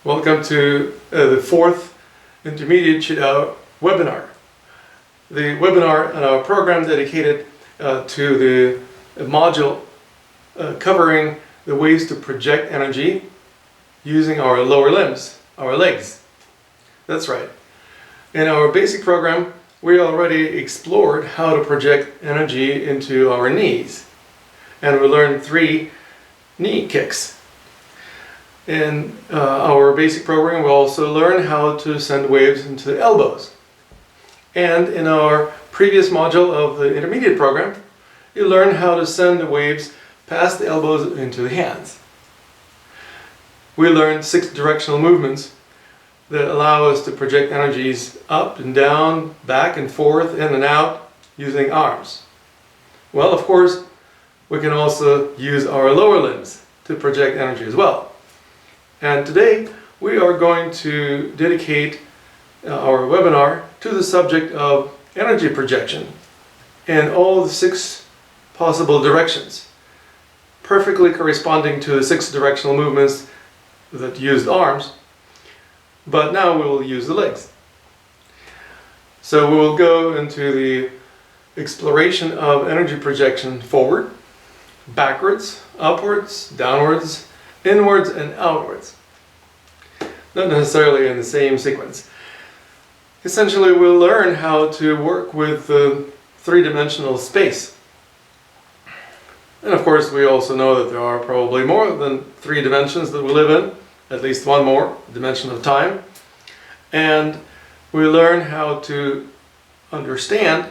Welcome to the fourth Intermediate Qi Dao Webinar. The webinar in our program dedicated to the module covering the ways to project energy using our lower limbs, our legs. That's right. In our basic program, we already explored how to project energy into our knees. And we learned 3 knee kicks. In our basic program, we also learn how to send waves into the elbows. And in our previous module of the intermediate program, you learn how to send the waves past the elbows into the hands. We learned 6 directional movements that allow us to project energies up and down, back and forth, in and out, using arms. Well, of course, we can also use our lower limbs to project energy as well. And today we are going to dedicate our webinar to the subject of energy projection in all the 6 possible directions, perfectly corresponding to the 6 directional movements that used arms, but now we will use the legs. So we will go into the exploration of energy projection forward, backwards, upwards, downwards, inwards and outwards. Not necessarily in the same sequence. Essentially, we'll learn how to work with 3-dimensional space. And of course, we also know that there are probably more than 3 dimensions that we live in, at least one more dimension of time. And we learn how to understand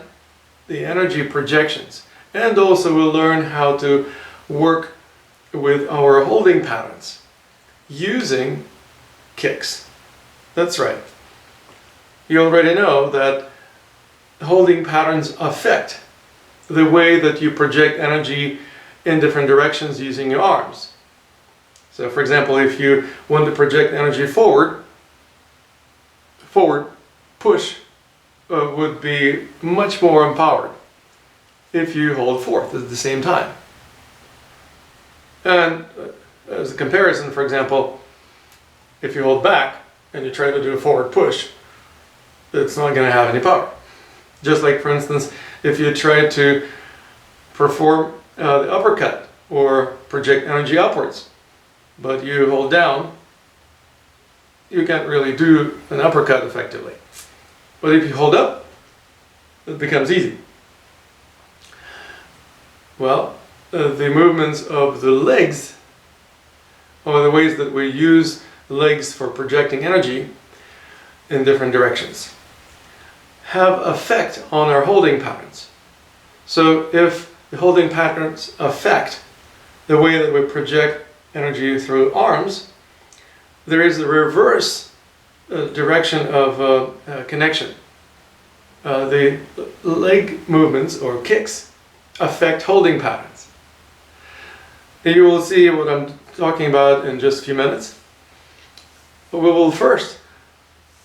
the energy projections. And also we'll learn how to work with our holding patterns using kicks. That's right. You already know that holding patterns affect the way that you project energy in different directions using your arms. So for example, if you want to project energy forward push would be much more empowered if you hold forth at the same time. And as a comparison, for example, if you hold back and you try to do a forward push, it's not going to have any power. Just like, for instance, if you try to perform the uppercut or project energy upwards, but you hold down, you can't really do an uppercut effectively. But if you hold up, it becomes easy. Well, the movements of the legs, or the ways that we use the legs for projecting energy in different directions, have effect on our holding patterns. So if the holding patterns affect the way that we project energy through arms, there is a reverse direction of connection. The leg movements or kicks affect holding patterns. You will see what I'm talking about in just a few minutes. But we will first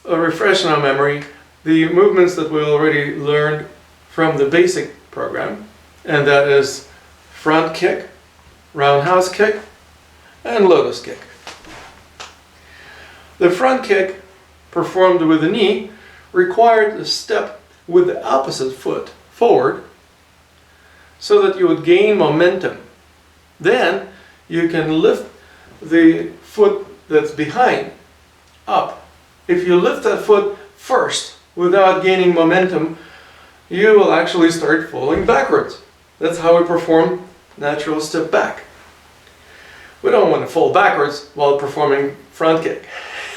refresh in our memory the movements that we already learned from the basic program, and that is front kick, roundhouse kick, and lotus kick. The front kick, performed with the knee, required a step with the opposite foot forward so that you would gain momentum. Then you can lift the foot that's behind up. If you lift that foot first without gaining momentum, you will actually start falling backwards. That's how we perform natural step back. We don't want to fall backwards while performing front kick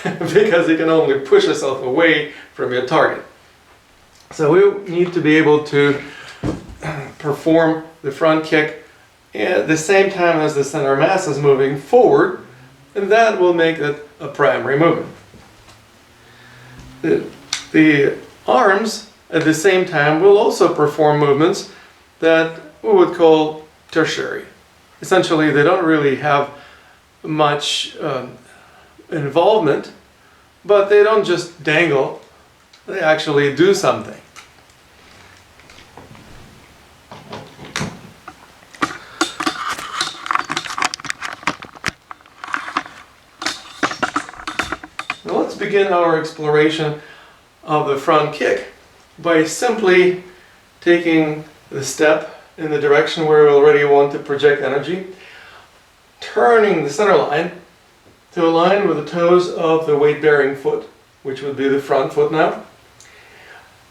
because you can only push yourself away from your target. So we need to be able to perform the front kick at the same time as the center mass is moving forward, and that will make it a primary movement. The arms at the same time will also perform movements that we would call tertiary. Essentially, they don't really have much involvement, but they don't just dangle, they actually do something. begin our exploration of the front kick by simply taking the step in the direction where we already want to project energy, turning the center line to align with the toes of the weight-bearing foot, which would be the front foot now.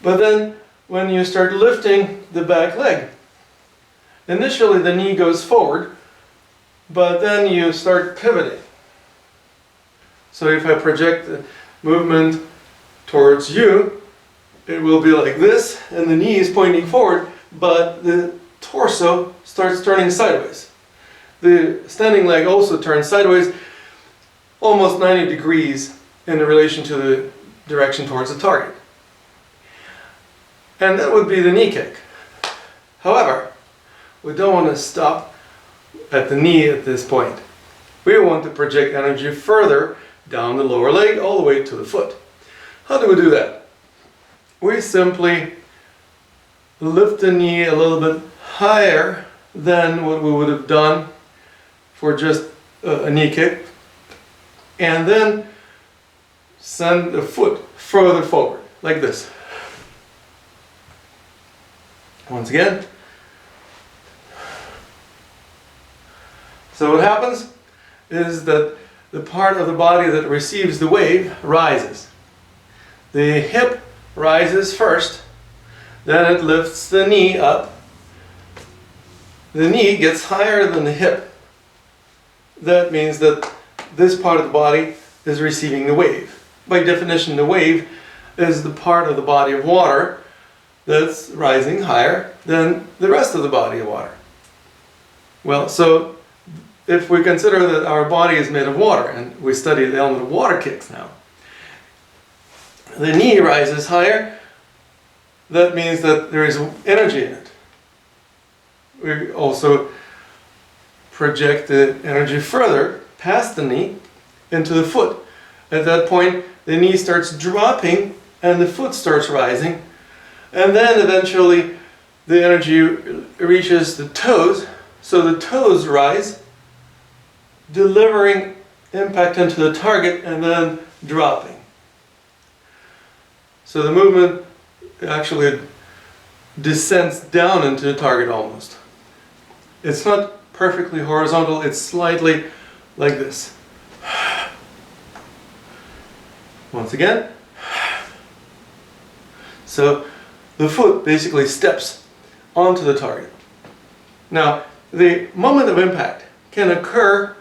But then when you start lifting the back leg, initially the knee goes forward, but then you start pivoting. So if I project the movement towards you, it will be like this, and the knee is pointing forward, but the torso starts turning sideways. The standing leg also turns sideways, almost 90 degrees in relation to the direction towards the target. And that would be the knee kick. However, we don't want to stop at the knee at this point. We want to project energy further down the lower leg all the way to the foot. How do we do that? We simply lift the knee a little bit higher than what we would have done for just a knee kick, and then send the foot further forward, like this. Once again. So what happens is that the part of the body that receives the wave rises. The hip rises first, then it lifts the knee up. The knee gets higher than the hip. That means that this part of the body is receiving the wave. By definition, the wave is the part of the body of water that's rising higher than the rest of the body of water. Well, so if we consider that our body is made of water, and we study the element of water kicks now, the knee rises higher. That means that there is energy in it. We also project the energy further past the knee into the foot. At that point, the knee starts dropping and the foot starts rising. And then eventually the energy reaches the toes, so the toes rise, delivering impact into the target and then dropping. So the movement actually descends down into the target almost. It's not perfectly horizontal, it's slightly like this. Once again. So the foot basically steps onto the target. Now, the moment of impact can occur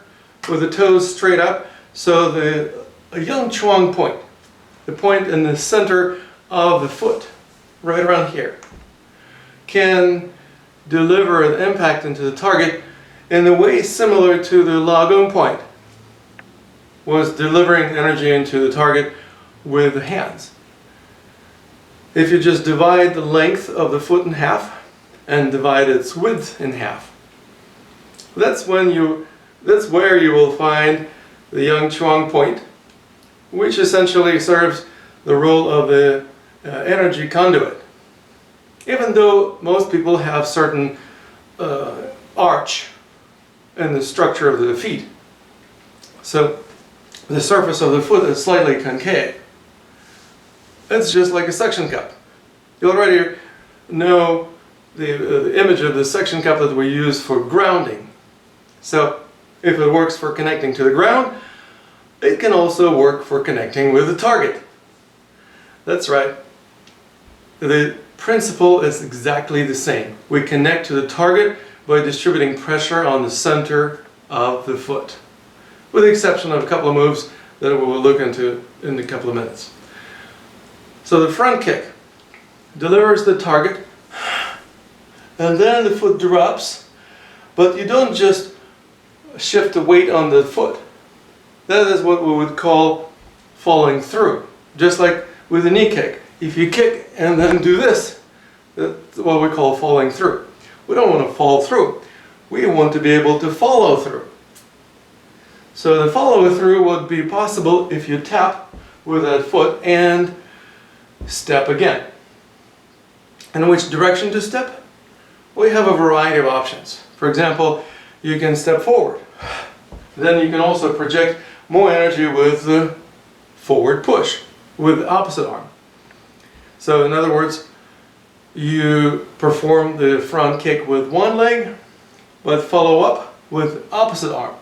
with the toes straight up, so a young chuang point, the point in the center of the foot, right around here, can deliver an impact into the target in a way similar to the Lagung point was delivering energy into the target with the hands. If you just divide the length of the foot in half and divide its width in half, that's where you will find the Yang Chuang point, which essentially serves the role of the energy conduit. Even though most people have certain arch in the structure of the feet, so the surface of the foot is slightly concave. It's just like a suction cup. You already know the image of the suction cup that we use for grounding. So if it works for connecting to the ground, it can also work for connecting with the target. That's right. The principle is exactly the same. We connect to the target by distributing pressure on the center of the foot, with the exception of a couple of moves that we will look into in a couple of minutes. So the front kick delivers the target, and then the foot drops, but you don't just shift the weight on the foot. That is what we would call following through. Just like with a knee kick. If you kick and then do this, that's what we call following through. We don't want to fall through. We want to be able to follow through. So the follow through would be possible if you tap with that foot and step again. And in which direction to step? We have a variety of options. For example, you can step forward. Then you can also project more energy with the forward push with the opposite arm. So in other words, you perform the front kick with one leg, but follow up with opposite arm.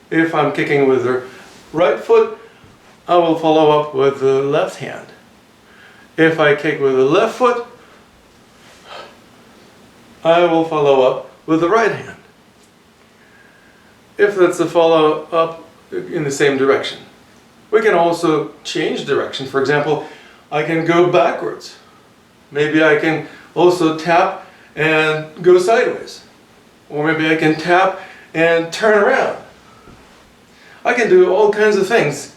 If I'm kicking with the right foot, I will follow up with the left hand. If I kick with the left foot, I will follow up with the right hand. If that's a follow up in the same direction. We can also change direction. For example, I can go backwards. Maybe I can also tap and go sideways. Or maybe I can tap and turn around. I can do all kinds of things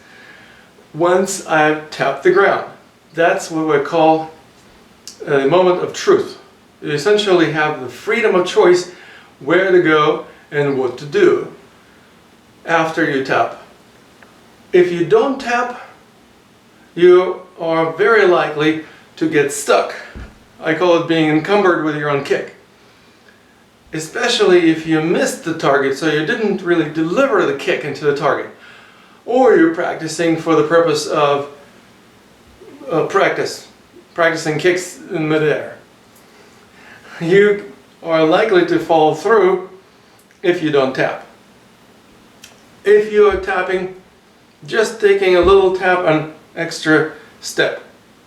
once I've tapped the ground. That's what we call a moment of truth. You essentially have the freedom of choice where to go and what to do after you tap. If you don't tap, you are very likely to get stuck. I call it being encumbered with your own kick. Especially if you missed the target, so you didn't really deliver the kick into the target. Or you're practicing for the purpose of practicing kicks in midair. You are likely to fall through if you don't tap. If you are tapping, just taking a little tap an extra step,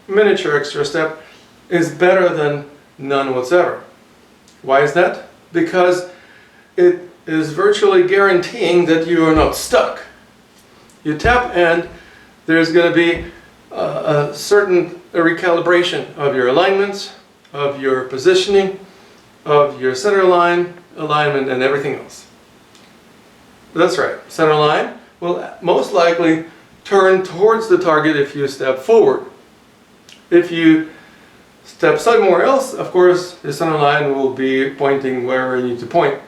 miniature extra step, is better than none whatsoever. Why is that? Because it is virtually guaranteeing that you are not stuck. You tap and there's going to be a certain recalibration of your alignments, of your positioning, of your center line, alignment, and everything else. That's right, center line will most likely turn towards the target if you step forward. If you step somewhere else, of course, the center line will be pointing wherever you need to point.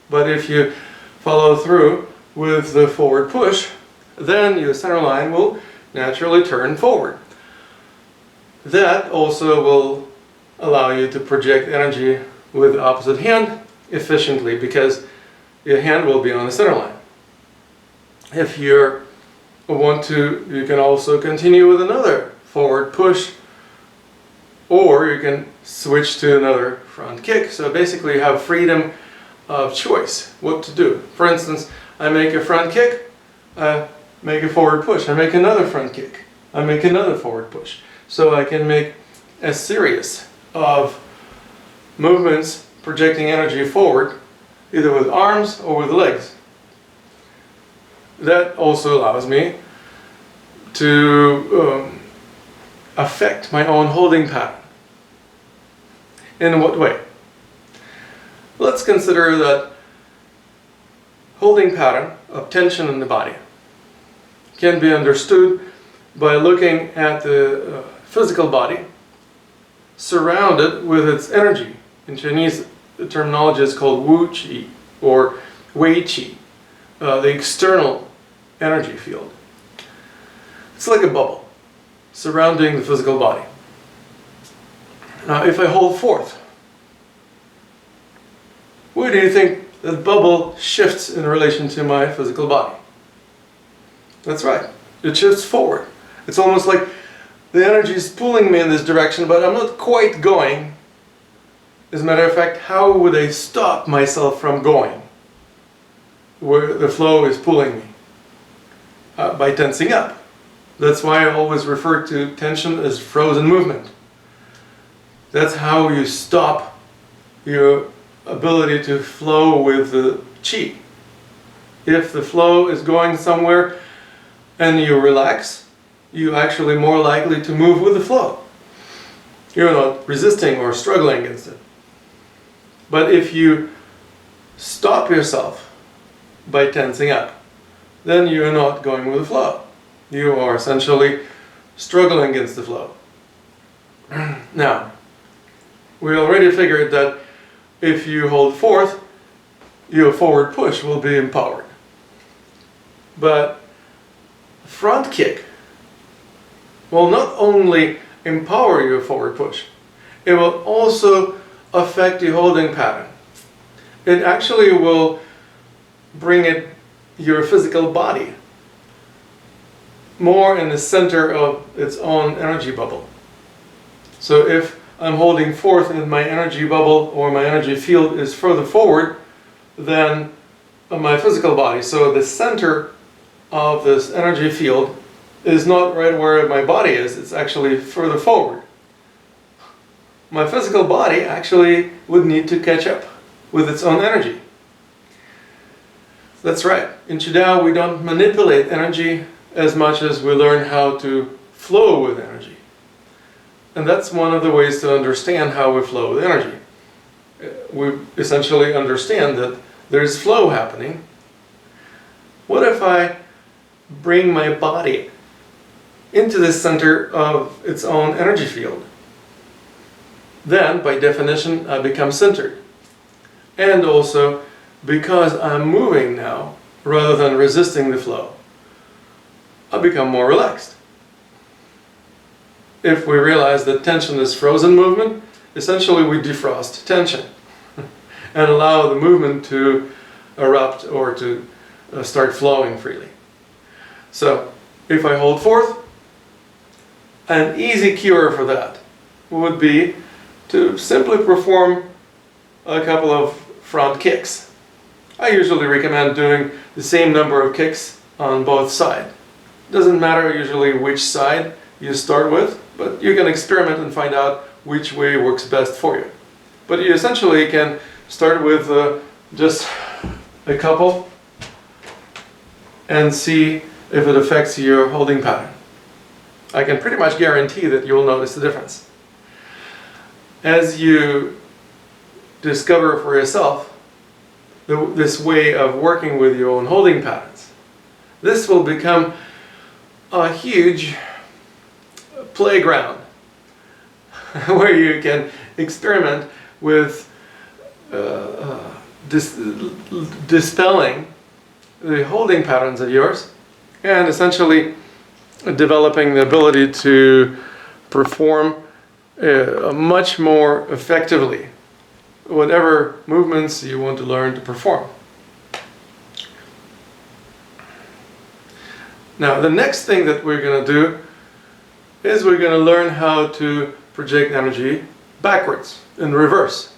But if you follow through with the forward push, then your center line will naturally turn forward. That also will allow you to project energy with the opposite hand efficiently because your hand will be on the center line. If you want to, you can also continue with another forward push, or you can switch to another front kick. So basically you have freedom of choice what to do. For instance, I make a front kick, I make a forward push, I make another front kick, I make another forward push. So I can make a series of movements projecting energy forward, either with arms or with legs. That also allows me to affect my own holding pattern. In what way? Let's consider that holding pattern of tension in the body can be understood by looking at the physical body surrounded with its energy. In Chinese, the terminology is called Wu Qi or Wei Qi, the external energy field. It's like a bubble surrounding the physical body. Now, if I hold forth, where do you think the bubble shifts in relation to my physical body? That's right, it shifts forward. It's almost like the energy is pulling me in this direction, but I'm not quite going. As a matter of fact, how would I stop myself from going where the flow is pulling me? By tensing up. That's why I always refer to tension as frozen movement. That's how you stop your ability to flow with the Qi. If the flow is going somewhere and you relax, you're actually more likely to move with the flow. You're not resisting or struggling against it. But if you stop yourself by tensing up, then you're not going with the flow. You are essentially struggling against the flow. Now, we already figured that if you hold forth, your forward push will be empowered. But front kick will not only empower your forward push, it will also affect the holding pattern. It actually will bring your physical body more in the center of its own energy bubble. So if I'm holding fourth and my energy bubble or my energy field is further forward than my physical body, so the center of this energy field is not right where my body is, it's actually further forward. My physical body actually would need to catch up with its own energy. That's right. In Qi Dao, we don't manipulate energy as much as we learn how to flow with energy. And that's one of the ways to understand how we flow with energy. We essentially understand that there's flow happening. What if I bring my body into the center of its own energy field? Then, by definition, I become centered. And also, because I'm moving now, rather than resisting the flow, I become more relaxed. If we realize that tension is frozen movement, essentially we defrost tension and allow the movement to erupt or to start flowing freely. So, if I hold fourth, an easy cure for that would be to simply perform a couple of front kicks. I usually recommend doing the same number of kicks on both sides. Doesn't matter usually which side you start with, but you can experiment and find out which way works best for you. But you essentially can start with just a couple and see if it affects your holding pattern. I can pretty much guarantee that you'll notice the difference. As you discover for yourself this way of working with your own holding patterns, this will become a huge playground where you can experiment with dispelling the holding patterns of yours and essentially developing the ability to perform much more effectively whatever movements you want to learn to perform. Now, the next thing that we're going to do is we're going to learn how to project energy backwards, in reverse.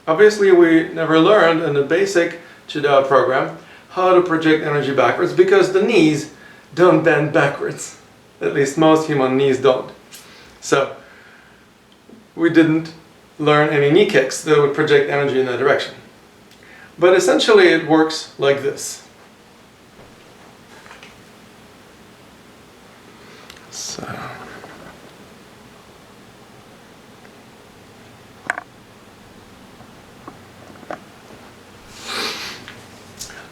Obviously, we never learned in the basic Qi Dao program how to project energy backwards because the knees don't bend backwards. At least most human knees don't. So, we didn't learn any knee kicks that would project energy in that direction. But essentially it works like this. So,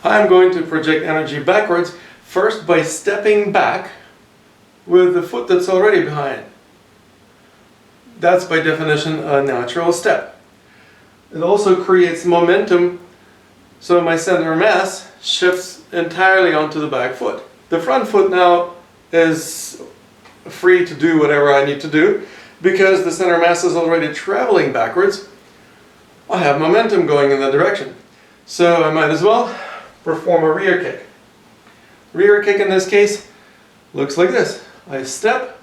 I'm going to project energy backwards first by stepping back with the foot that's already behind. That's by definition a natural step. It also creates momentum, so my center of mass shifts entirely onto the back foot. The front foot now is free to do whatever I need to do because the center of mass is already traveling backwards. I have momentum going in that direction. So I might as well perform a rear kick. Rear kick in this case looks like this. I step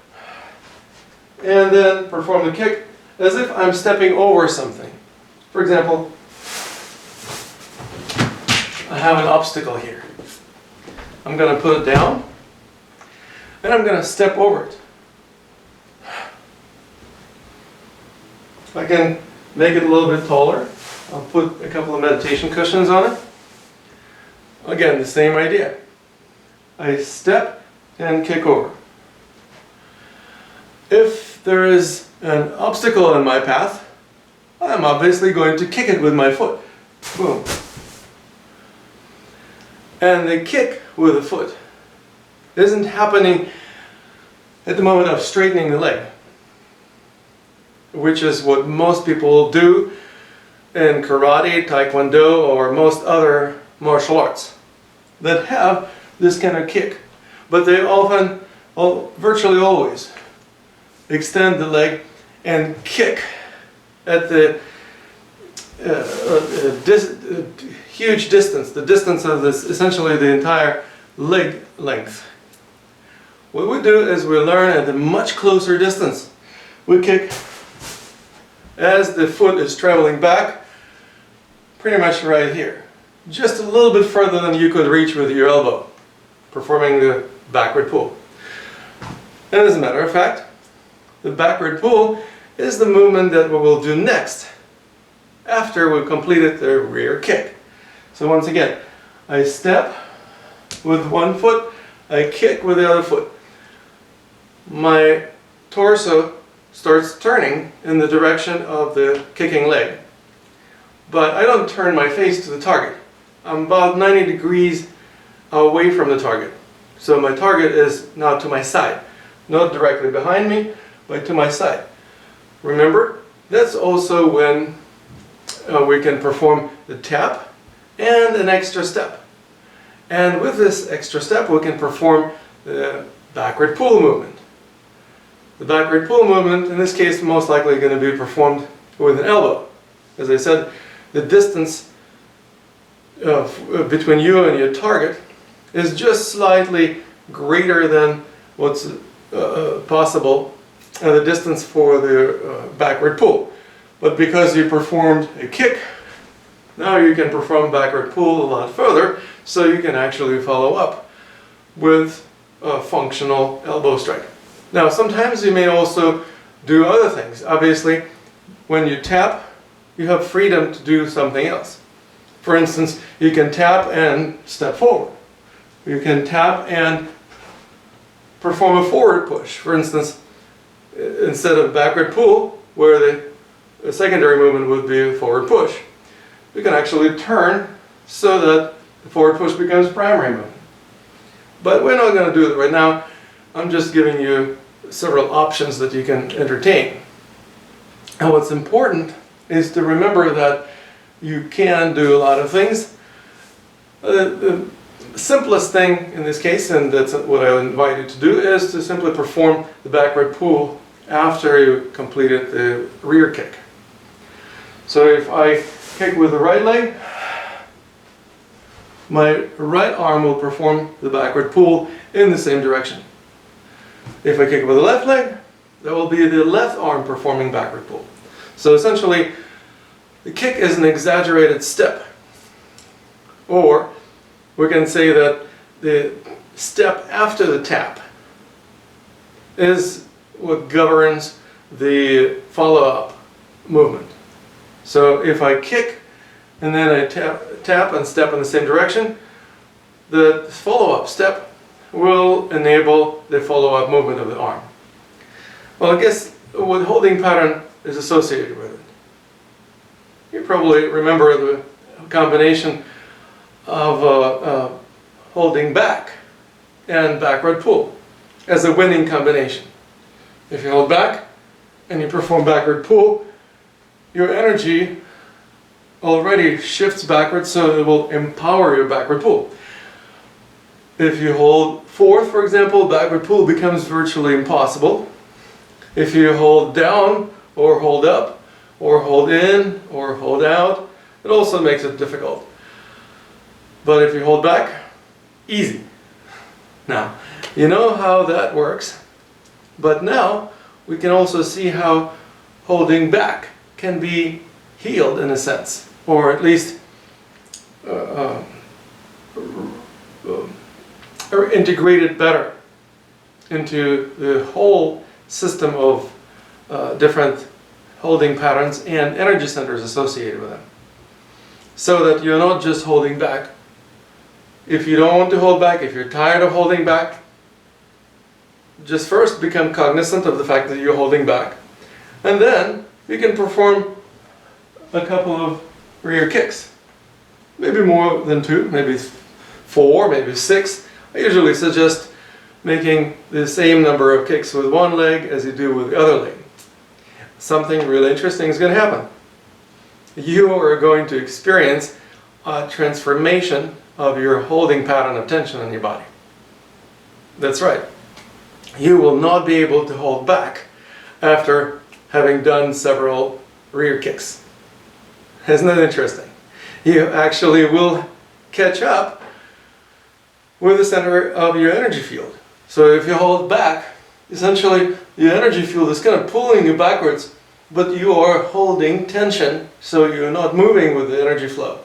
and then perform the kick as if I'm stepping over something. For example, I have an obstacle here. I'm going to put it down and I'm going to step over it. I can make it a little bit taller. I'll put a couple of meditation cushions on it. Again, the same idea. I step and kick over. If there is an obstacle in my path, I'm obviously going to kick it with my foot. Boom. And the kick with the foot isn't happening at the moment of straightening the leg, which is what most people do in karate, taekwondo, or most other martial arts that have this kind of kick. But they often, virtually always, extend the leg and kick at the huge distance, the distance of this, essentially the entire leg length. what we do is we learn at a much closer distance. We kick as the foot is traveling back, pretty much right here. Just a little bit further than you could reach with your elbow, performing the backward pull. And as a matter of fact, the backward pull is the movement that we will do next after we've completed the rear kick. So once again, I step with one foot, I kick with the other foot. My torso starts turning in the direction of the kicking leg. But I don't turn my face to the target. I'm about 90 degrees away from the target. So my target is now to my side. Not directly behind me, but to my side. Remember, that's also when we can perform the tap and an extra step. And with this extra step, we can perform the backward pull movement. The backward pull movement, in this case, most likely going to be performed with an elbow. As I said, the distance between you and your target is just slightly greater than what's possible the distance for the backward pull. But because you performed a kick, now you can perform backward pull a lot further, so you can actually follow up with a functional elbow strike. Now sometimes you may also do other things. Obviously, when you tap, you have freedom to do something else. For instance, you can tap and step forward. You can tap and perform a forward push. For instance, instead of backward pull, where the secondary movement would be a forward push, you can actually turn so that the forward push becomes primary movement. But we're not going to do that right now. I'm just giving you several options that you can entertain. And what's important is to remember that you can do a lot of things. The simplest thing in this case, and that's what I invite you to do, is to simply perform the backward pull after you completed the rear kick. So if I kick with the right leg, my right arm will perform the backward pull in the same direction. If I kick with the left leg, that will be the left arm performing backward pull. So essentially, the kick is an exaggerated step. Or we can say that the step after the tap is what governs the follow-up movement. So if I kick and then I tap and step in the same direction, the follow-up step will enable the follow-up movement of the arm. Well, I guess what holding pattern is associated with it. You probably remember the combination of holding back and backward pull as a winning combination. If you hold back and you perform backward pull, your energy already shifts backwards, so it will empower your backward pull. If you hold forward, for example, backward pull becomes virtually impossible. If you hold down or hold up or hold in or hold out, it also makes it difficult. But if you hold back, easy. Now, you know how that works, but now we can also see how holding back can be healed in a sense, or at least or integrated better into the whole system of different holding patterns and energy centers associated with them. So that you're not just holding back. If you don't want to hold back, if you're tired of holding back, just first become cognizant of the fact that you're holding back. And then you can perform a couple of rear kicks. Maybe more than 2, maybe 4, maybe 6. I usually suggest making the same number of kicks with one leg as you do with the other leg. Something really interesting is going to happen. You are going to experience a transformation of your holding pattern of tension in your body. That's right. You will not be able to hold back after having done several rear kicks. Isn't that interesting? You actually will catch up with the center of your energy field. So if you hold back, essentially the energy field is kind of pulling you backwards, but you are holding tension, so you're not moving with the energy flow.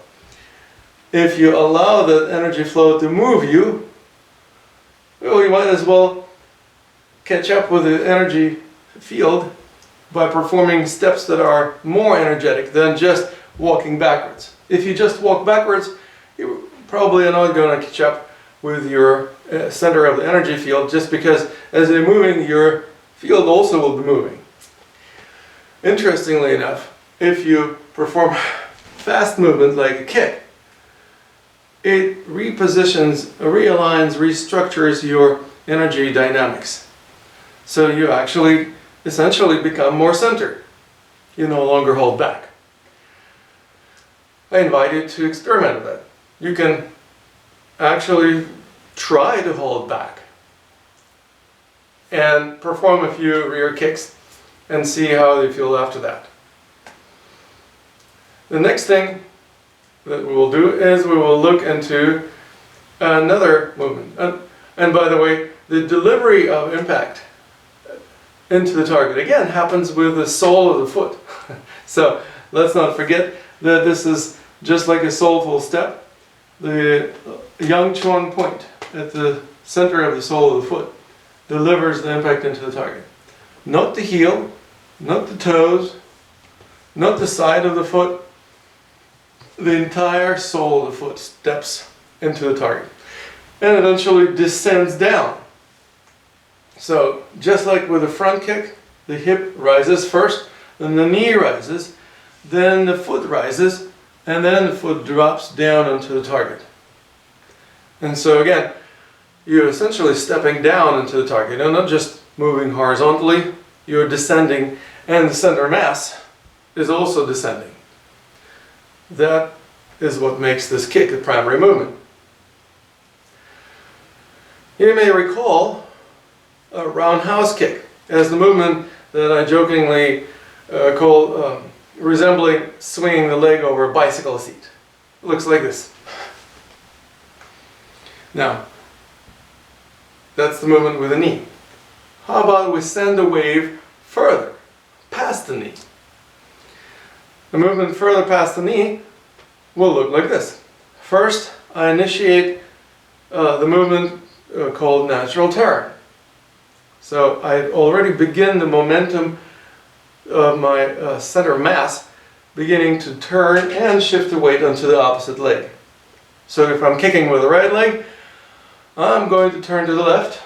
If you allow that energy flow to move you, well, you might as well catch up with the energy field by performing steps that are more energetic than just walking backwards. If you just walk backwards, you probably are not going to catch up with your center of the energy field, just because as you're moving, your field also will be moving. Interestingly enough, if you perform fast movement like a kick, it repositions, realigns, restructures your energy dynamics. So you actually essentially become more centered. You no longer hold back. I invite you to experiment with that. You can actually try to hold back and perform a few rear kicks and see how you feel after that. The next thing that we will do is we will look into another movement. And by the way, the delivery of impact into the target again happens with the sole of the foot. So let's not forget that this is just like a soulful step. The Yang Chuan point at the center of the sole of the foot delivers the impact into the target. Not the heel, not the toes, not the side of the foot. The entire sole of the foot steps into the target and eventually descends down. So just like with a front kick, the hip rises first, then the knee rises, then the foot rises, and then the foot drops down onto the target. And so again, you're essentially stepping down into the target. You're not just moving horizontally, you're descending, and the center mass is also descending. That is what makes this kick a primary movement. You may recall a roundhouse kick as the movement that I jokingly call resembling swinging the leg over a bicycle seat. It looks like this. Now, that's the movement with the knee. How about we send the wave further, past the knee? The movement further past the knee will look like this. First, I initiate the movement called natural turn. So I already begin the momentum of my center of mass beginning to turn and shift the weight onto the opposite leg. So if I'm kicking with the right leg, I'm going to turn to the left.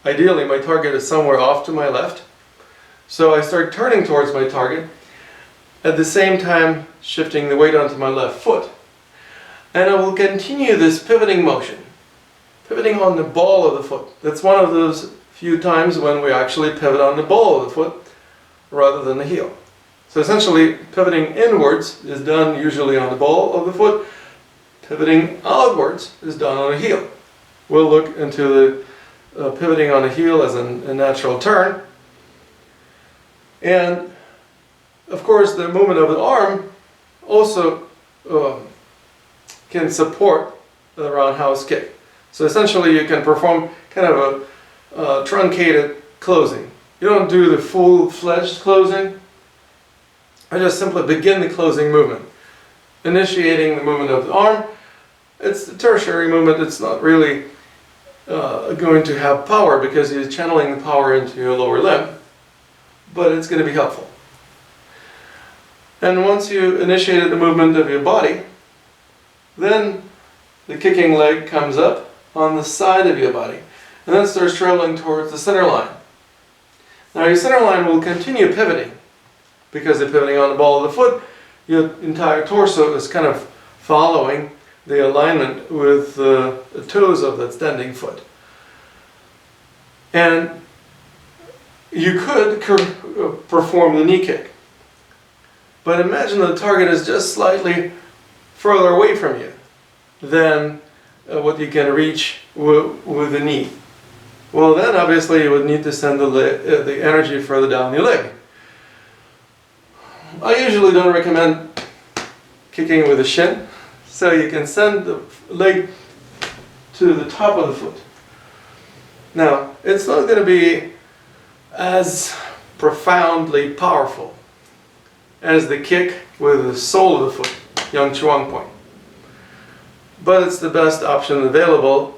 Ideally, my target is somewhere off to my left. So I start turning towards my target, at the same time shifting the weight onto my left foot. And I will continue this pivoting motion, pivoting on the ball of the foot. That's one of those few times when we actually pivot on the ball of the foot rather than the heel. So essentially, pivoting inwards is done usually on the ball of the foot. Pivoting outwards is done on the heel. We'll look into the pivoting on the heel as a natural turn. And of course, the movement of the arm also can support the roundhouse kick. So essentially, you can perform kind of a truncated closing. You don't do the full-fledged closing. I just simply begin the closing movement, initiating the movement of the arm. It's the tertiary movement. It's not really going to have power because you're channeling the power into your lower limb, but it's going to be helpful. And once you initiated the movement of your body, then the kicking leg comes up on the side of your body and then starts traveling towards the center line. Now your center line will continue pivoting because they're pivoting on the ball of the foot. Your entire torso is kind of following the alignment with the toes of that standing foot. And you could perform the knee kick. But imagine the target is just slightly further away from you than what you can reach with the knee. Well, then obviously you would need to send the energy further down your leg. I usually don't recommend kicking with the shin, so you can send the leg to the top of the foot. Now, it's not going to be as profoundly powerful as the kick with the sole of the foot, Yang Chuang point. But it's the best option available,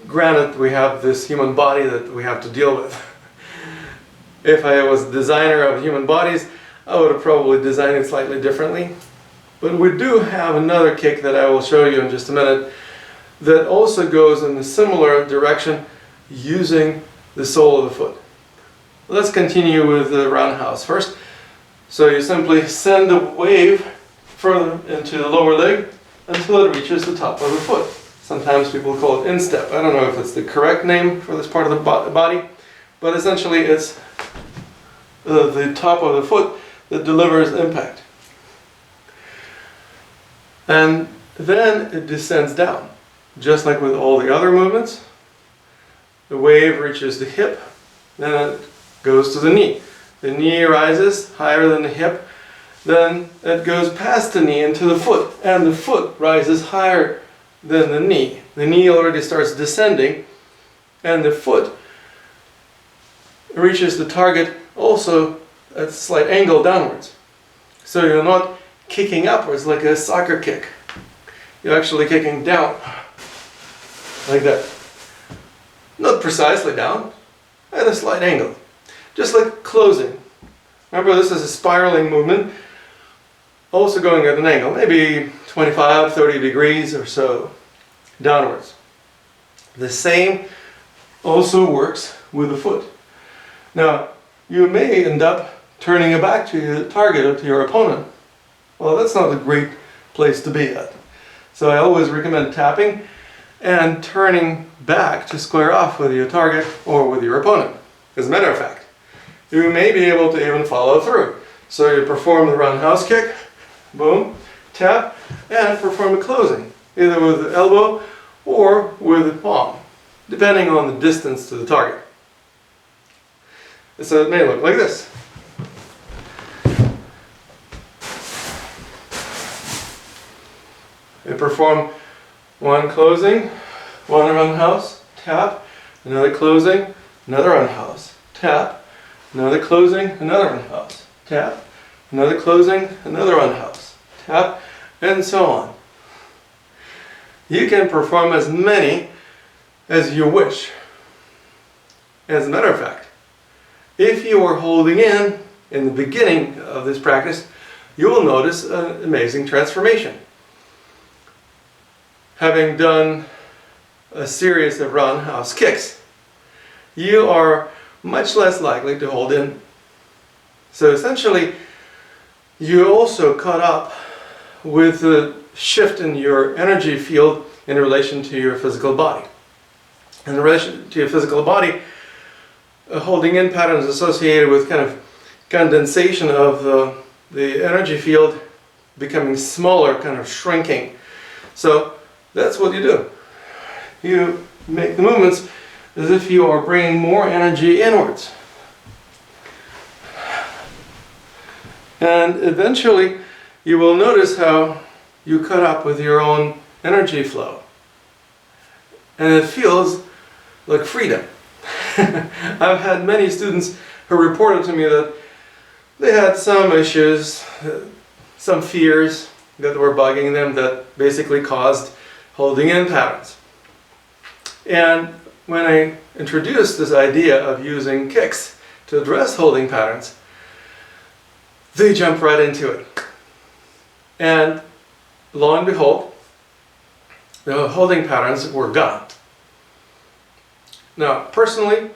granted we have this human body that we have to deal with. If I was a designer of human bodies, I would have probably designed it slightly differently. But we do have another kick that I will show you in just a minute that also goes in a similar direction using the sole of the foot. Let's continue with the roundhouse first. So you simply send the wave further into the lower leg until it reaches the top of the foot. Sometimes people call it instep. I don't know if it's the correct name for this part of the body, but essentially it's the top of the foot that delivers impact. And then it descends down, just like with all the other movements. The wave reaches the hip, then it goes to the knee. The knee rises higher than the hip, then it goes past the knee into the foot, and the foot rises higher than the knee. The knee already starts descending, and the foot reaches the target also at a slight angle downwards. So you're not kicking upwards like a soccer kick. You're actually kicking down, like that. Not precisely down, at a slight angle. Just like closing. Remember, this is a spiraling movement, also going at an angle, maybe 25, 30 degrees or so downwards. The same also works with the foot. Now, you may end up turning your back to your target or to your opponent. Well, that's not a great place to be at. So I always recommend tapping and turning back to square off with your target or with your opponent. As a matter of fact, you may be able to even follow through. So you perform the roundhouse kick, boom, tap, and perform a closing, either with the elbow or with the palm, depending on the distance to the target. So it may look like this. You perform one closing, one roundhouse, tap, another closing, another roundhouse, tap, another closing, another roundhouse, tap, another closing, another roundhouse, tap, and so on. You can perform as many as you wish. As a matter of fact, if you are holding in the beginning of this practice, you will notice an amazing transformation. Having done a series of roundhouse kicks, you are much less likely to hold in. So essentially, you also caught up with the shift in your energy field in relation to your physical body. In relation to your physical body, holding in patterns associated with kind of condensation of the energy field becoming smaller, kind of shrinking. So that's what you do. You make the movements as if you are bringing more energy inwards. And eventually you will notice how you cut up with your own energy flow. And it feels like freedom. I've had many students who reported to me that they had some issues, some fears that were bugging them that basically caused holding in patterns. And when I introduced this idea of using kicks to address holding patterns, they jumped right into it. And lo and behold, the holding patterns were gone. Now, personally,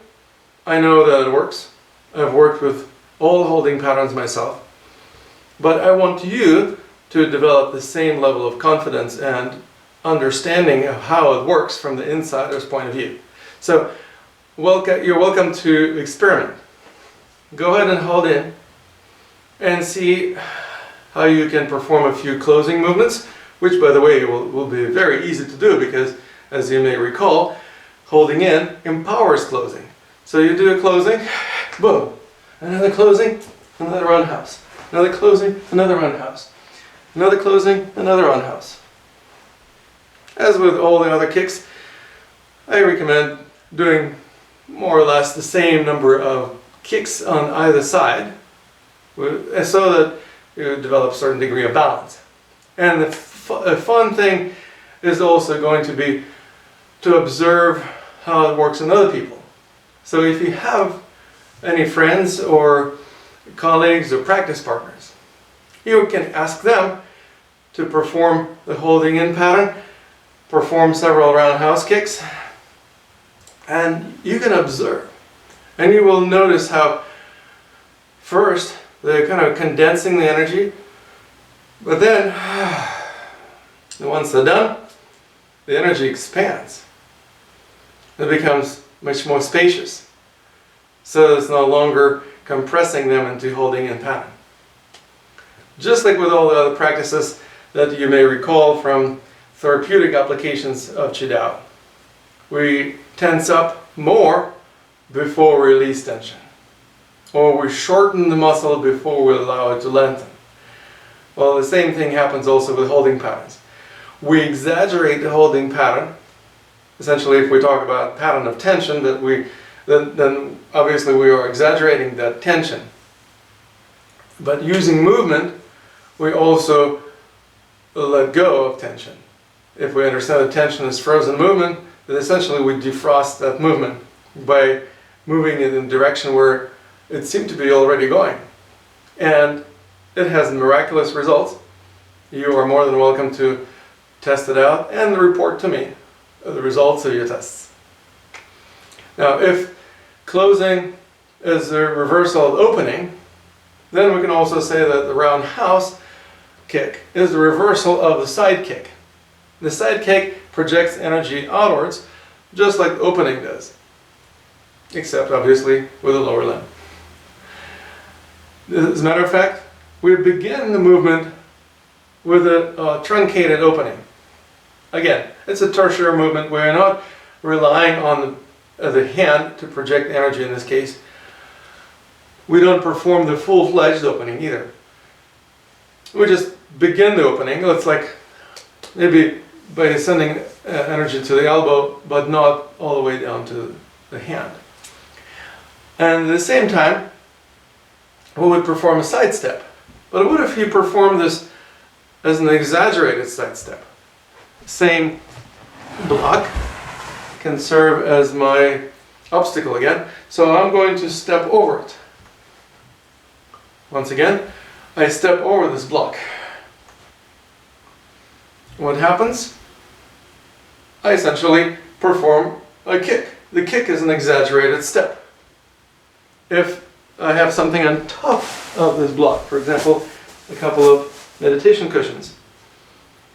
I know that it works. I've worked with all holding patterns myself. But I want you to develop the same level of confidence and understanding of how it works from the insider's point of view. So, you're welcome to experiment. Go ahead and hold in and see how you can perform a few closing movements, which, by the way, will be very easy to do because, as you may recall, holding in empowers closing. So you do a closing, boom, another closing, another roundhouse, another closing, another roundhouse, another closing, another roundhouse. As with all the other kicks, I recommend doing more or less the same number of kicks on either side, so that you develop a certain degree of balance. And a fun thing is also going to be to observe how it works in other people. So if you have any friends or colleagues or practice partners, you can ask them to perform the holding in pattern, perform several roundhouse kicks, and you can observe. And you will notice how first they're kind of condensing the energy, but then once they're done, the energy expands. It becomes much more spacious. So it's no longer compressing them into holding in pattern. Just like with all the other practices that you may recall from therapeutic applications of Qi Dao, we tense up more before we release tension, or we shorten the muscle before we allow it to lengthen. Well, the same thing happens also with holding patterns. We exaggerate the holding pattern. Essentially, if we talk about pattern of tension, then obviously we are exaggerating that tension. But using movement, we also let go of tension. If we understand that tension is frozen movement, then essentially we defrost that movement by moving it in a direction where it seemed to be already going. And it has miraculous results. You are more than welcome to test it out and report to me the results of your tests. Now, if closing is a reversal of opening, then we can also say that the roundhouse kick is the reversal of the side kick. The side kick projects energy outwards, just like the opening does, except obviously with a lower limb. As a matter of fact, we begin the movement with a truncated opening. Again, it's a tertiary movement. We're not relying on the hand to project energy in this case. We don't perform the full-fledged opening either. We just begin the opening. It's like maybe by sending energy to the elbow, but not all the way down to the hand. And at the same time, we would perform a side step. But what if you perform this as an exaggerated side step? Same block can serve as my obstacle again. So I'm going to step over it. Once again, I step over this block. What happens? I essentially perform a kick. The kick is an exaggerated step. If I have something on top of this block, for example, a couple of meditation cushions,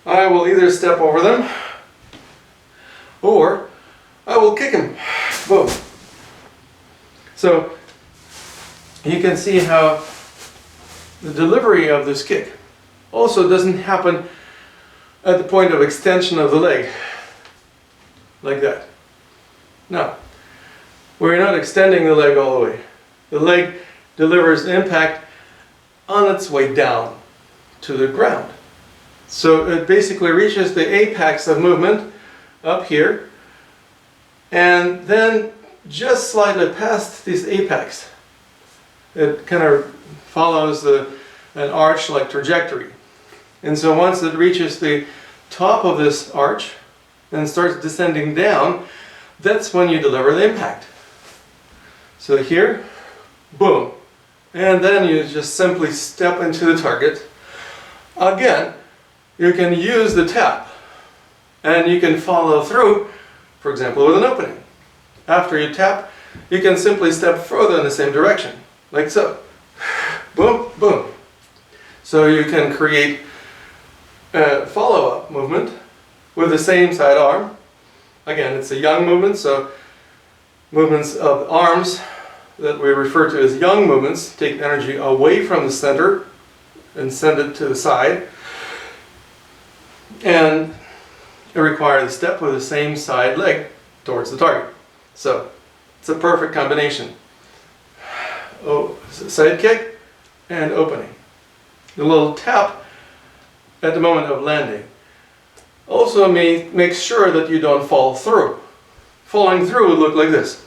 I will either step over them or I will kick them. Boom. So you can see how the delivery of this kick also doesn't happen at the point of extension of the leg, like that. No, we're not extending the leg all the way. The leg delivers impact on its way down to the ground. So it basically reaches the apex of movement up here, and then just slightly past this apex, it kind of follows an arch-like trajectory. And so once it reaches the top of this arch and starts descending down, that's when you deliver the impact. So here, boom. And then you just simply step into the target. Again, you can use the tap and you can follow through, for example, with an opening. After you tap, you can simply step further in the same direction, like so. Boom, boom. So you can create a follow-up movement with the same side arm. Again, it's a yang movement, so movements of arms that we refer to as yang movements take energy away from the center and send it to the side. And it requires a step with the same side leg towards the target. So it's a perfect combination. Oh, side kick and opening. The little tap at the moment of landing also make sure that you don't fall through. Falling through would look like this.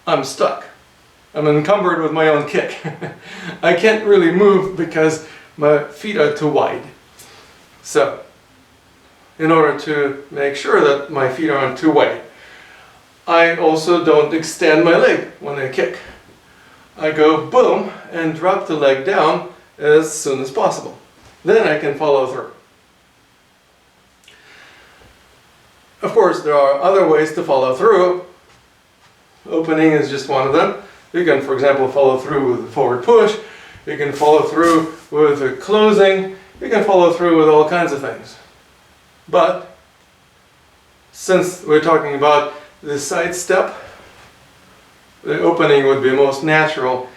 I'm stuck. I'm encumbered with my own kick. I can't really move because my feet are too wide. So, in order to make sure that my feet aren't too wide, I also don't extend my leg when I kick. I go boom and drop the leg down as soon as possible. Then I can follow through. Of course, there are other ways to follow through. Opening is just one of them. You can, for example, follow through with a forward push. You can follow through with a closing. You can follow through with all kinds of things. But since we're talking about the side step, the opening would be the most natural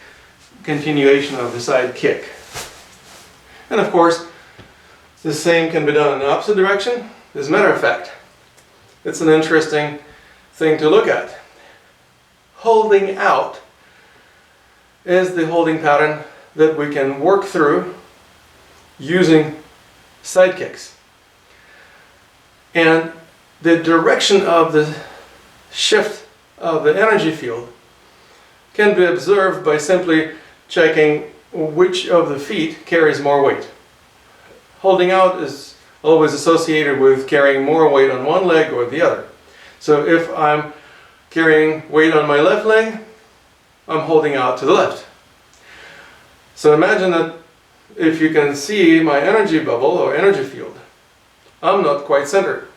continuation of the side kick. And of course, the same can be done in the opposite direction. As a matter of fact, it's an interesting thing to look at. Holding out is the holding pattern that we can work through using side kicks. And the direction of the shift of the energy field can be observed by simply checking which of the feet carries more weight. Holding out is always associated with carrying more weight on one leg or the other. So if I'm carrying weight on my left leg, I'm holding out to the left. So imagine that if you can see my energy bubble or energy field, I'm not quite centered.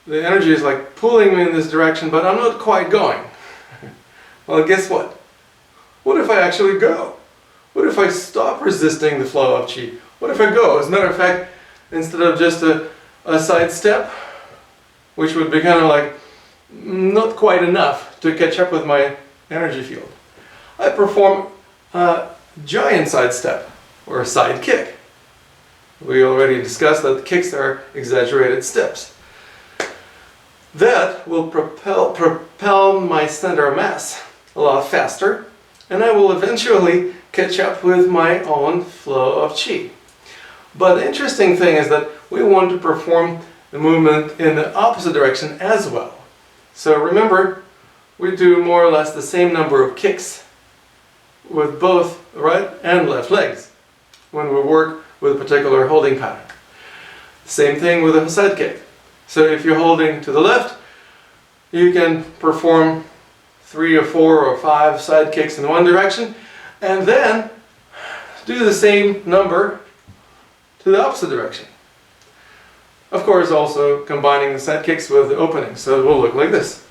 The energy is like pulling me in this direction, but I'm not quite going. Well, guess what? What if I actually go? What if I stop resisting the flow of Qi? What if I go? As a matter of fact, instead of just a side step, which would be kind of like not quite enough to catch up with my energy field, I perform a giant side step or a side kick. We already discussed that kicks are exaggerated steps. That will propel my center of mass a lot faster, and I will eventually catch up with my own flow of Qi. But the interesting thing is that we want to perform the movement in the opposite direction as well. So remember, we do more or less the same number of kicks with both right and left legs when we work with a particular holding pattern. Same thing with a side kick. So if you're holding to the left, you can perform 3 or 4 or 5 side kicks in one direction, and then do the same number to the opposite direction. Of course, also combining the side kicks with the opening, so it will look like this.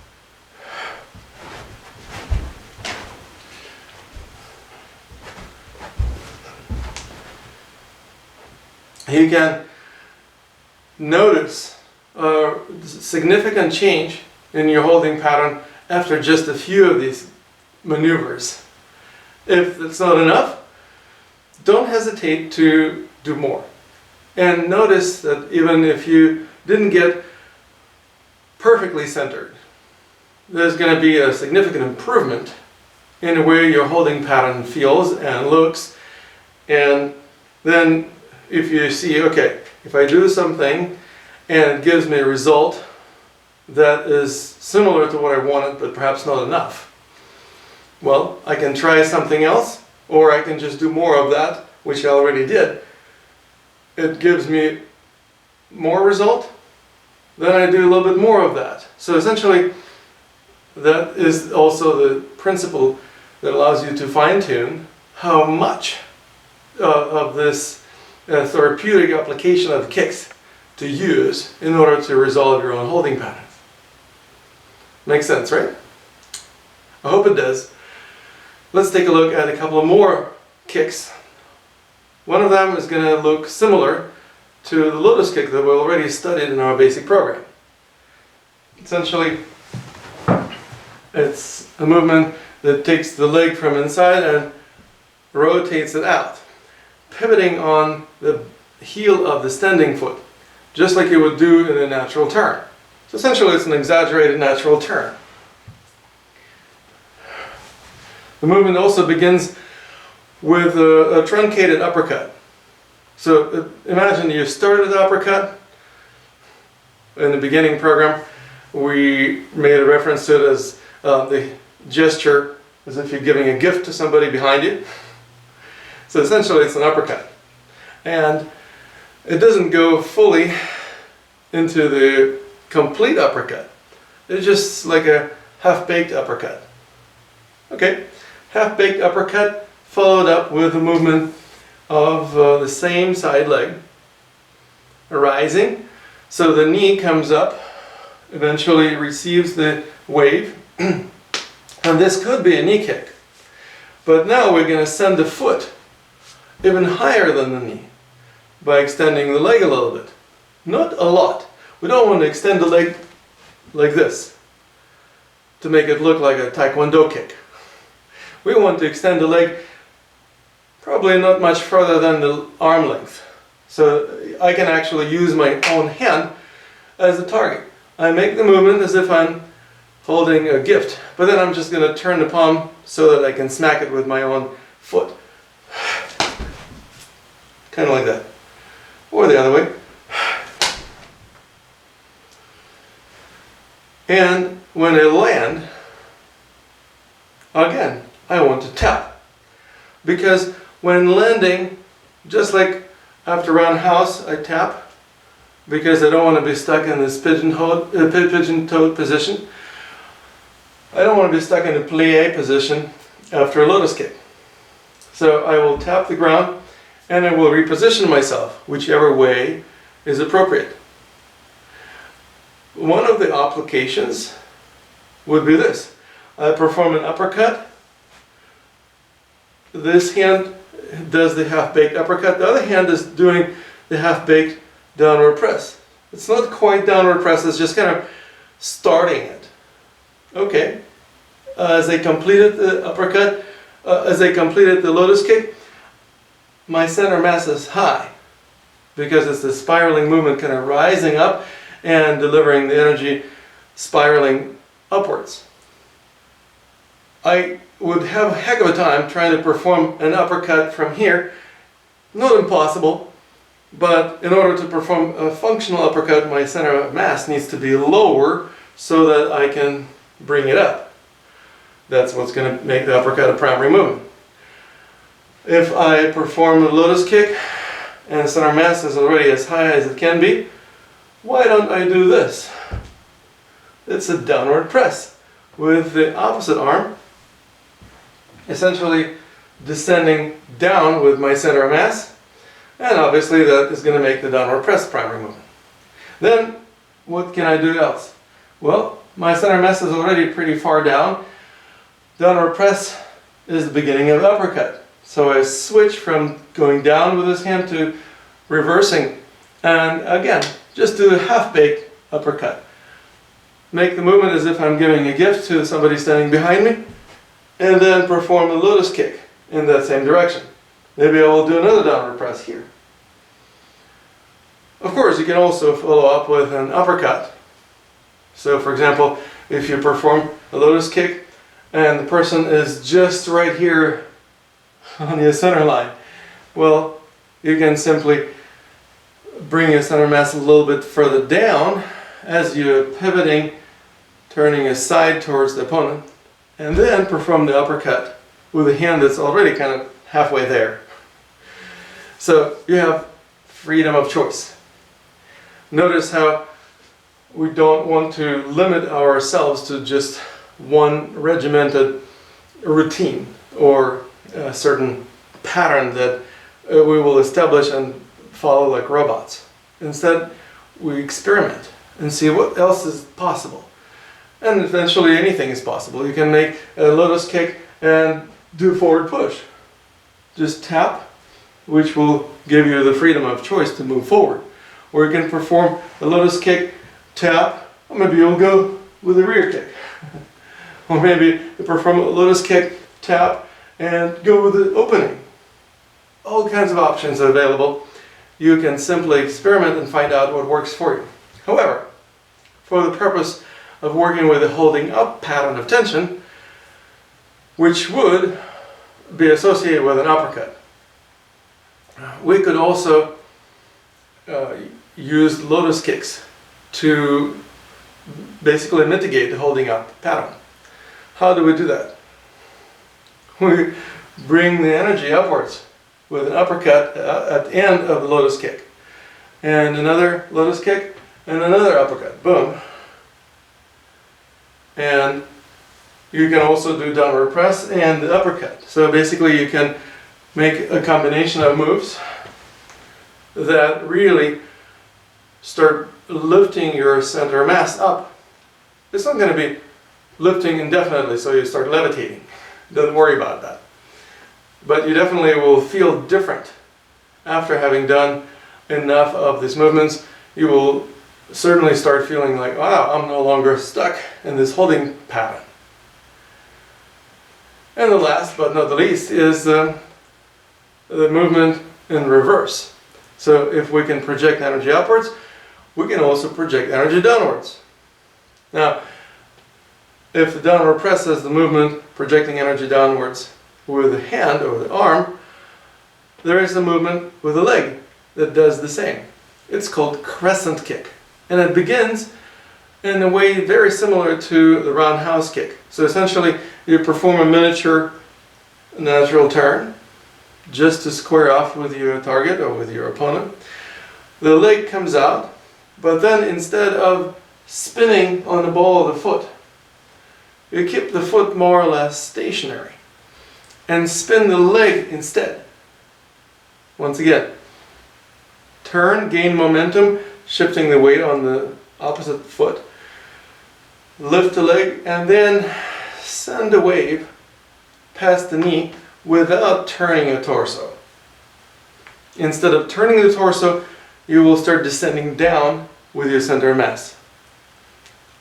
You can notice a significant change in your holding pattern after just a few of these maneuvers. If that's not enough, don't hesitate to do more. And notice that even if you didn't get perfectly centered, there's going to be a significant improvement in the way your holding pattern feels and looks. And then if you see, okay, if I do something and it gives me a result that is similar to what I wanted but perhaps not enough, well, I can try something else, or I can just do more of that, which I already did. It gives me more result, then I do a little bit more of that. So essentially, that is also the principle that allows you to fine-tune how much of this therapeutic application of kicks to use in order to resolve your own holding patterns. Makes sense, right? I hope it does. Let's take a look at a couple of more kicks. One of them is going to look similar to the lotus kick that we already studied in our basic program. Essentially, it's a movement that takes the leg from inside and rotates it out, pivoting on the heel of the standing foot, just like you would do in a natural turn. So essentially, it's an exaggerated natural turn. The movement also begins with a truncated uppercut. So imagine you started the uppercut. In the beginning program, we made a reference to it as the gesture as if you're giving a gift to somebody behind you. So essentially it's an uppercut. And it doesn't go fully into the complete uppercut. It's just like a half-baked uppercut. Okay, half-baked uppercut followed up with a movement of the same side leg, arising. So the knee comes up, eventually receives the wave, and this could be a knee kick. But now we're going to send the foot even higher than the knee by extending the leg a little bit. Not a lot. We don't want to extend the leg like this to make it look like a taekwondo kick. We want to extend the leg probably not much further than the arm length. So I can actually use my own hand as a target. I make the movement as if I'm holding a gift, but then I'm just going to turn the palm so that I can smack it with my own foot. Kind of like that. Or the other way. And when I land, again, I want to tap. Because when landing, just like after roundhouse, I tap because I don't want to be stuck in this pigeon-toed position. I don't want to be stuck in a plie position after a lotus kick. So I will tap the ground and I will reposition myself, whichever way is appropriate. One of the applications would be this. I perform an uppercut. This hand does the half-baked uppercut. The other hand is doing the half-baked downward press. It's not quite downward press, it's just kind of starting it. Okay. As I completed the uppercut, as I completed the lotus kick, my center mass is high because it's the spiraling movement kind of rising up and delivering the energy spiraling upwards. I would have a heck of a time trying to perform an uppercut from here. Not impossible, but in order to perform a functional uppercut, my center of mass needs to be lower so that I can bring it up. That's what's going to make the uppercut a primary movement. If I perform a lotus kick and center mass is already as high as it can be, why don't I do this? It's a downward press with the opposite arm essentially descending down with my center of mass, and obviously that is going to make the downward press primary movement. Then what can I do else? Well, my center of mass is already pretty far down. Downward press is the beginning of the uppercut. So I switch from going down with this hand to reversing, and again, just do a half-baked uppercut. Make the movement as if I'm giving a gift to somebody standing behind me, and then perform a lotus kick in that same direction. Maybe I will do another downward press here. Of course, you can also follow up with an uppercut. So for example, if you perform a lotus kick and the person is just right here on your center line, well, you can simply bring your center mass a little bit further down as you're pivoting, turning aside towards the opponent, and then perform the uppercut with a hand that's already kind of halfway there. So you have freedom of choice. Notice how we don't want to limit ourselves to just one regimented routine or a certain pattern that we will establish and follow like robots. Instead, we experiment and see what else is possible. And eventually anything is possible. You can make a lotus kick and do forward push. Just tap, which will give you the freedom of choice to move forward. Or you can perform a lotus kick, tap, or maybe you'll go with a rear kick. Or maybe you perform a lotus kick, tap, and go with the opening. All kinds of options are available. You can simply experiment and find out what works for you. However, for the purpose of working with a holding up pattern of tension, which would be associated with an uppercut, we could also use lotus kicks to basically mitigate the holding up pattern. How do we do that? We bring the energy upwards with an uppercut at the end of the lotus kick. And another lotus kick, and another uppercut. Boom. And you can also do downward press and the uppercut. So basically you can make a combination of moves that really start lifting your center of mass up. It's not going to be lifting indefinitely, so you start levitating. Don't worry about that. But you definitely will feel different after having done enough of these movements. You will certainly start feeling like, wow, I'm no longer stuck in this holding pattern. And the last but not the least is the movement in reverse. So if we can project energy upwards, we can also project energy downwards. Now, if the downward press is the movement projecting energy downwards with the hand or the arm, there is a movement with the leg that does the same. It's called crescent kick. And it begins in a way very similar to the roundhouse kick. So essentially, you perform a miniature natural turn just to square off with your target or with your opponent. The leg comes out, but then instead of spinning on the ball of the foot, you keep the foot more or less stationary and spin the leg instead. Once again, turn, gain momentum, shifting the weight on the opposite foot, lift the leg, and then send a wave past the knee without turning your torso. Instead of turning the torso, you will start descending down with your center of mass.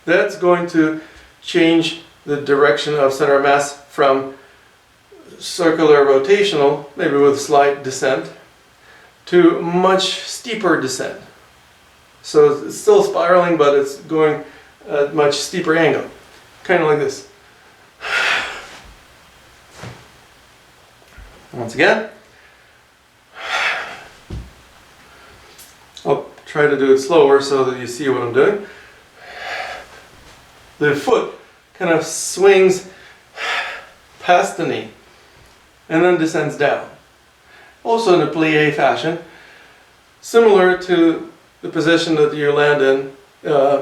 That's going to change the direction of center of mass from circular rotational, maybe with slight descent, to much steeper descent. So it's still spiraling, but it's going at much steeper angle. Kind of like this. Once again. I'll try to do it slower so that you see what I'm doing. The foot kind of swings past the knee and then descends down. Also in a plie fashion, similar to the position that you land in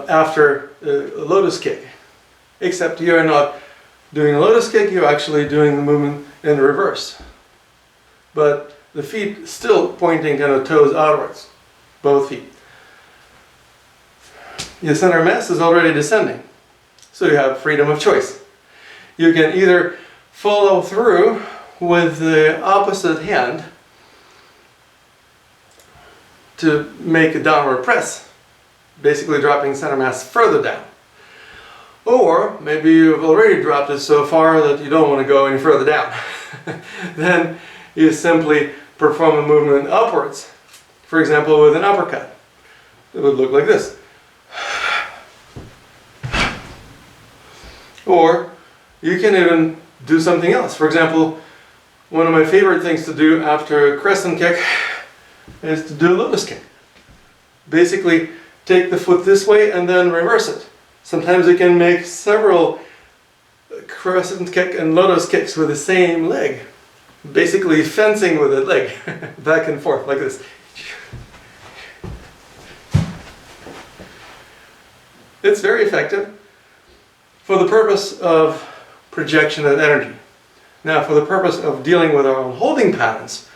after a lotus kick. Except you're not doing a lotus kick, you're actually doing the movement in reverse. But the feet still pointing kind of toes outwards, both feet. Your center of mass is already descending, so you have freedom of choice. You can either follow through with the opposite hand to make a downward press, basically dropping center mass further down. Or maybe you've already dropped it so far that you don't want to go any further down. Then you simply perform a movement upwards. For example, with an uppercut. It would look like this. Or you can even do something else. For example, one of my favorite things to do after a crescent kick is to do a lotus kick. Basically, take the foot this way and then reverse it. Sometimes you can make several crescent kick and lotus kicks with the same leg. Basically fencing with the leg, back and forth like this. It's very effective for the purpose of projection of energy. Now, for the purpose of dealing with our own holding patterns,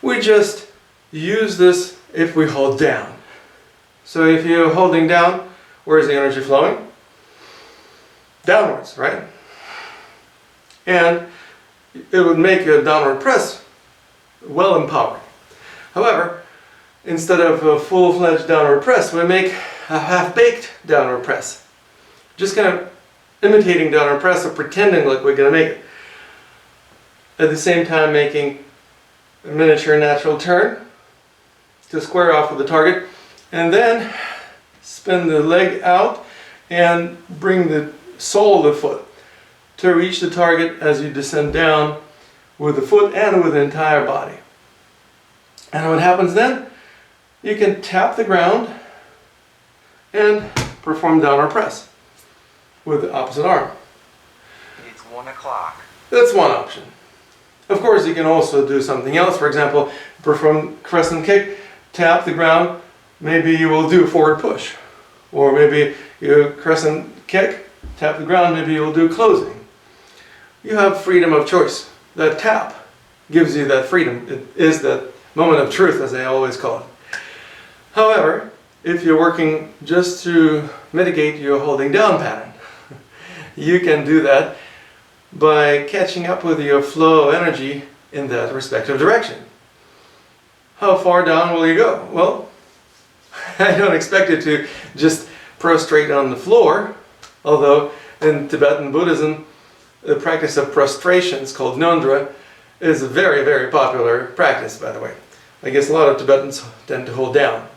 we just use this if we hold down. So if you're holding down, where is the energy flowing? Downwards, right? And it would make a downward press well empowering. However, instead of a full-fledged downward press, we make a half-baked downward press. Just kind of imitating downward press or pretending like we're going to make it. At the same time making a miniature natural turn to square off with the target, and then spin the leg out and bring the sole of the foot to reach the target as you descend down with the foot and with the entire body. And what happens then? You can tap the ground and perform downward press with the opposite arm. 1 o'clock. That's one option. Of course, you can also do something else. For example, perform crescent kick, tap the ground, maybe you will do a forward push. Or maybe you crescent kick, tap the ground, maybe you'll do closing. You have freedom of choice. That tap gives you that freedom. It is that moment of truth, as I always call it. However, if you're working just to mitigate your holding down pattern, you can do that by catching up with your flow of energy in that respective direction. How far down will you go? Well, I don't expect you to just prostrate on the floor, although in Tibetan Buddhism, the practice of prostration is called Nondra, is a very, very popular practice, by the way. I guess a lot of Tibetans tend to hold down.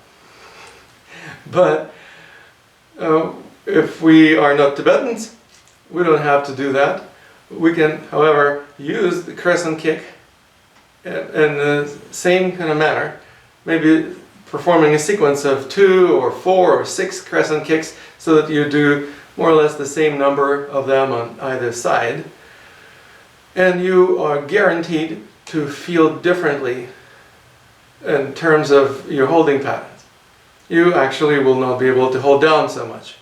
But if we are not Tibetans, we don't have to do that. We can, however, use the crescent kick in the same kind of manner, maybe performing a sequence of 2 or 4 or 6 crescent kicks so that you do more or less the same number of them on either side. And you are guaranteed to feel differently in terms of your holding patterns. You actually will not be able to hold down so much.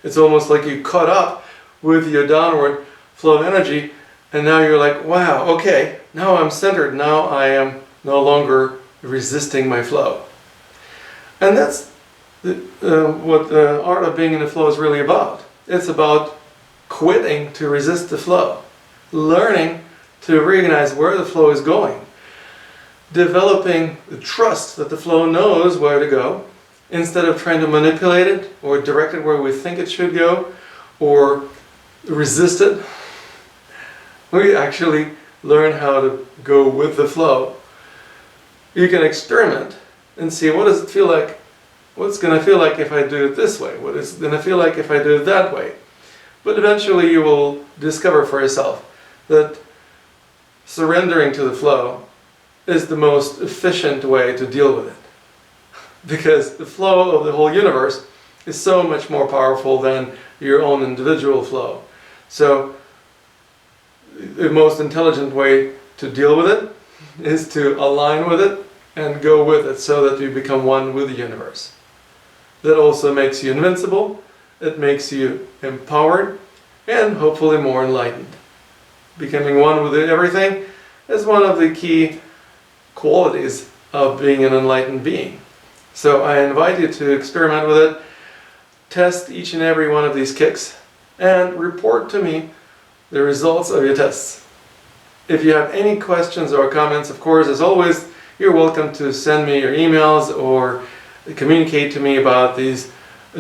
It's almost like you caught up with your downward flow of energy, and now you're like, wow, okay, now I'm centered, now I am no longer resisting my flow. And that's what the art of being in the flow is really about. It's about quitting to resist the flow, learning to recognize where the flow is going, developing the trust that the flow knows where to go, instead of trying to manipulate it or direct it where we think it should go or resist it. We actually learn how to go with the flow. You can experiment and see, what does it feel like? What's going to feel like if I do it this way? What is it going to feel like if I do it that way? But eventually you will discover for yourself that surrendering to the flow is the most efficient way to deal with it. Because the flow of the whole universe is so much more powerful than your own individual flow. So the most intelligent way to deal with it is to align with it and go with it so that you become one with the universe. That also makes you invincible, it makes you empowered, and hopefully more enlightened. Becoming one with everything is one of the key qualities of being an enlightened being. So I invite you to experiment with it, test each and every one of these kicks, and report to me the results of your tests. If you have any questions or comments, of course, as always, you're welcome to send me your emails or communicate to me about these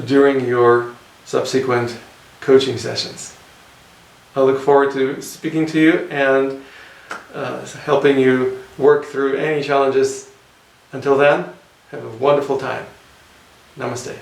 during your subsequent coaching sessions. I look forward to speaking to you and helping you work through any challenges. Until then, have a wonderful time. Namaste.